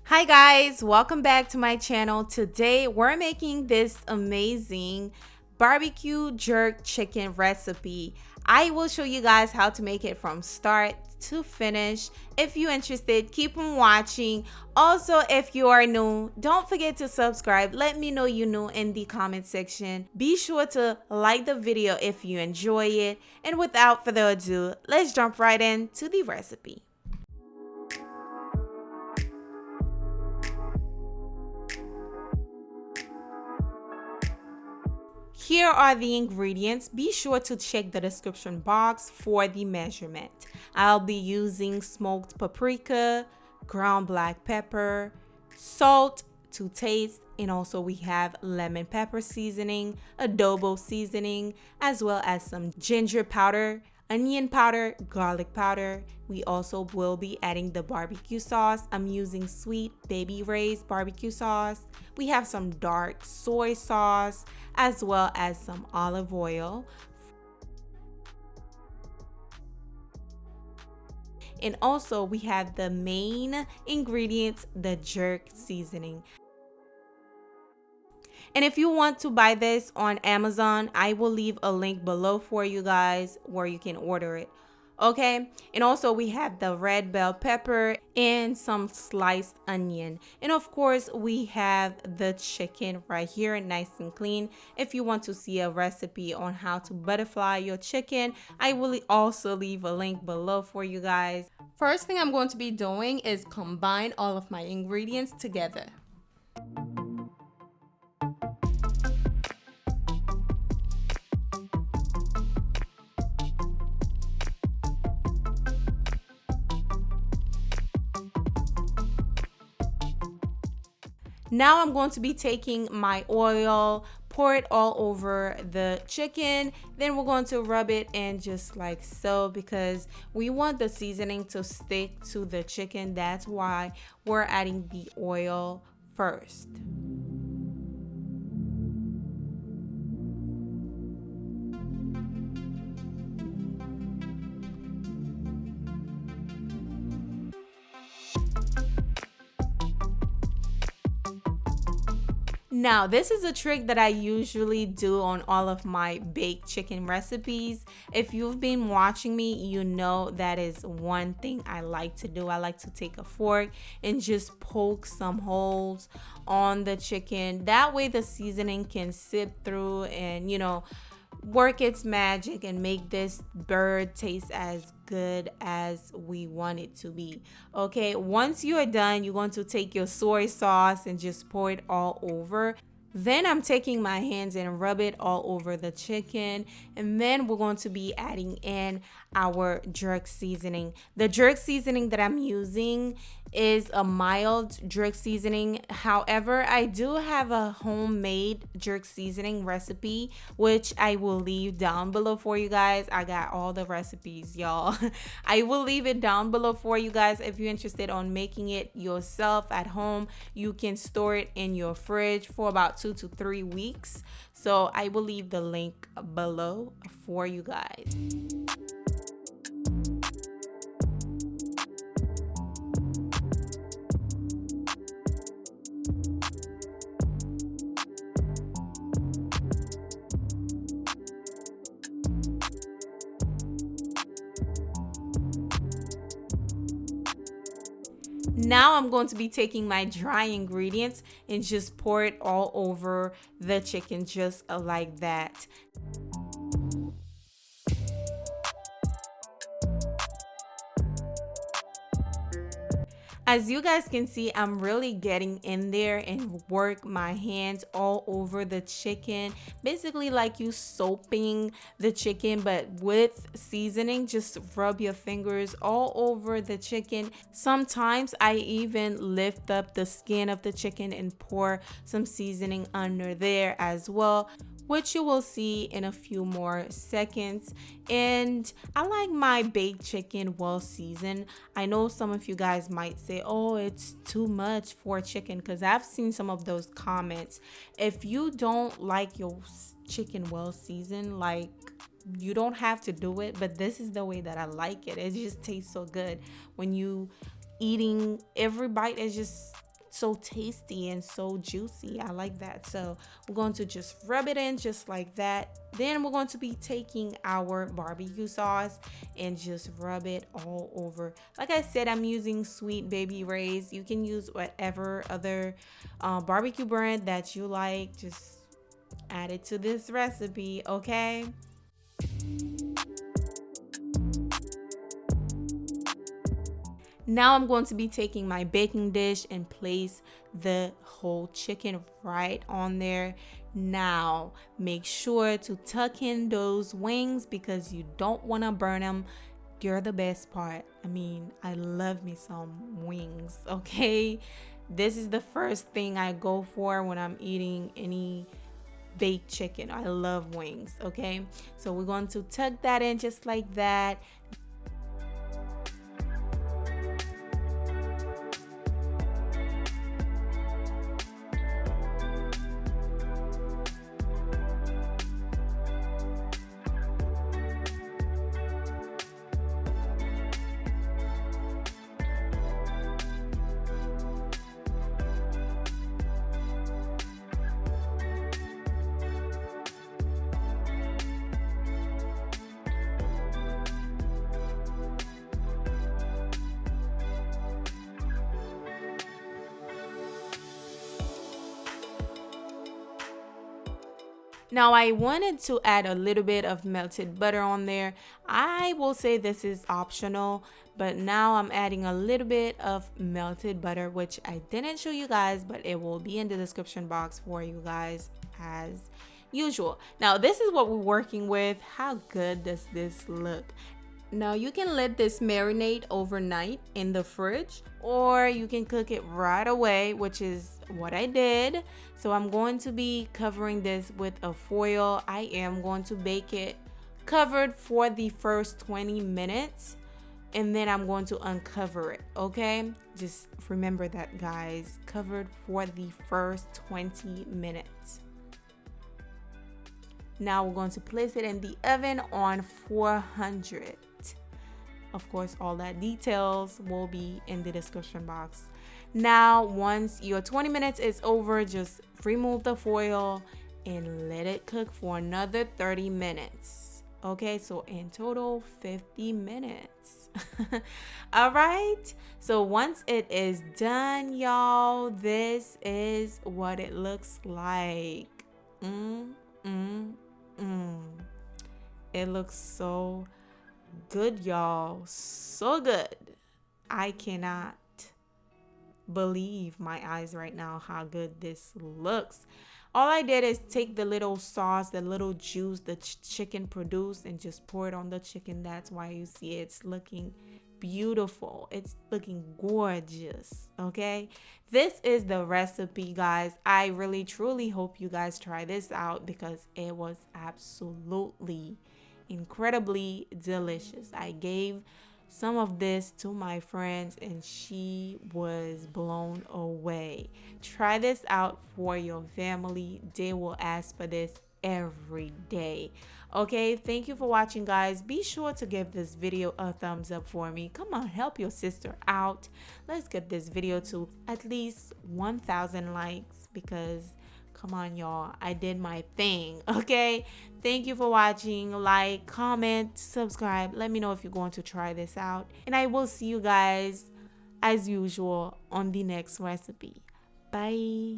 Hi guys, welcome back to my channel. Today we're making this amazing barbecue jerk chicken recipe. I will show you guys how to make it from start to finish. If you're interested, keep on watching. Also, if you are new, don't forget to subscribe. Let me know you're new in the comment section. Be sure to like the video if you enjoy it. And without further ado, let's jump right into the recipe. Here are the ingredients. Be sure to check the description box for the measurement. I'll be using smoked paprika, ground black pepper, salt to taste, and also we have lemon pepper seasoning, adobo seasoning, as well as some ginger powder, onion powder, garlic powder. We also will be adding the barbecue sauce. I'm using sweet baby Ray's barbecue sauce. We have some dark soy sauce, as well as some olive oil. And also we have the main ingredients, the jerk seasoning. And if you want to buy this on Amazon, I will leave a link below for you guys where you can order it. Okay, and also we have the red bell pepper and some sliced onion, and of course we have the chicken right here, nice and clean. If you want to see a recipe on how to butterfly your chicken, I will also leave a link below for you guys. First thing I'm going to be doing is combine all of my ingredients together. Now I'm going to be taking my oil, pour it all over the chicken. Then we're going to rub it in just like so, because we want the seasoning to stick to the chicken. That's why we're adding the oil first. Now, this is a trick that I usually do on all of my baked chicken recipes. If you've been watching me, you know that is one thing I like to do. I like to take a fork and just poke some holes on the chicken. That way the seasoning can sip through and, work its magic and make this bird taste as good as we want it to be. Okay, once you are done, you're going to take your soy sauce and just pour it all over. Then I'm taking my hands and rub it all over the chicken, and then we're going to be adding in our jerk seasoning. The jerk seasoning that I'm using is a mild jerk seasoning. However, I do have a homemade jerk seasoning recipe, which I will leave down below for you guys. I got all the recipes, y'all. I will leave it down below for you guys. If you're interested on making it yourself at home, you can store it in your fridge for about 2 to 3 weeks. So I will leave the link below for you guys. Now I'm going to be taking my dry ingredients and just pour it all over the chicken just like that. As you guys can see, I'm really getting in there and work my hands all over the chicken. Basically like you soaping the chicken, but with seasoning. Just rub your fingers all over the chicken. Sometimes I even lift up the skin of the chicken and pour some seasoning under there as well, which you will see in a few more seconds. And I like my baked chicken well seasoned. I know some of you guys might say, oh, it's too much for chicken, because I've seen some of those comments. If you don't like your chicken well seasoned, like, you don't have to do it, but this is the way that I like it. It just tastes so good when you eating. Every bite is just so tasty and so juicy. I like that. So we're going to just rub it in just like that. Then we're going to be taking our barbecue sauce and just rub it all over. Like I said, I'm using Sweet Baby Ray's. You can use whatever other barbecue brand that you like. Just add it to this recipe, okay? Now I'm going to be taking my baking dish and place the whole chicken right on there. Now make sure to tuck in those wings because you don't want to burn them. You're the best part. I mean, I love me some wings, okay? This is the first thing I go for when I'm eating any baked chicken. I love wings, okay? So we're going to tuck that in just like that. Now I wanted to add a little bit of melted butter on there. I will say this is optional, but now I'm adding a little bit of melted butter, which I didn't show you guys, but it will be in the description box for you guys as usual. Now this is what we're working with. How good does this look? Now you can let this marinate overnight in the fridge, or you can cook it right away, which is what I did. So I'm going to be covering this with a foil. I am going to bake it covered for the first 20 minutes, and then I'm going to uncover it, okay? Just remember that, guys, covered for the first 20 minutes. Now we're going to place it in the oven on 400. Of course, all that details will be in the description box. Now, once your 20 minutes is over, just remove the foil and let it cook for another 30 minutes. Okay, so in total, 50 minutes. All right, so once it is done, y'all, this is what it looks like. It looks so good, y'all. So good. I cannot believe my eyes right now how good this looks. All I did is take the little sauce, the little juice the chicken produced, and just pour it on the chicken. That's why you see it's looking beautiful. It's looking gorgeous. Okay, this is the recipe, guys. I really truly hope you guys try this out because it was absolutely incredibly delicious. I gave some of this to my friends and she was blown away. Try this out for your family. They will ask for this every day. Okay, thank you for watching, guys. Be sure to give this video a thumbs up for me. Come on, help your sister out. Let's get this video to at least 1,000 likes because come on, y'all, I did my thing. Okay, thank you for watching. Like, comment, subscribe. Let me know if you're going to try this out, and I will see you guys as usual on the next recipe. Bye.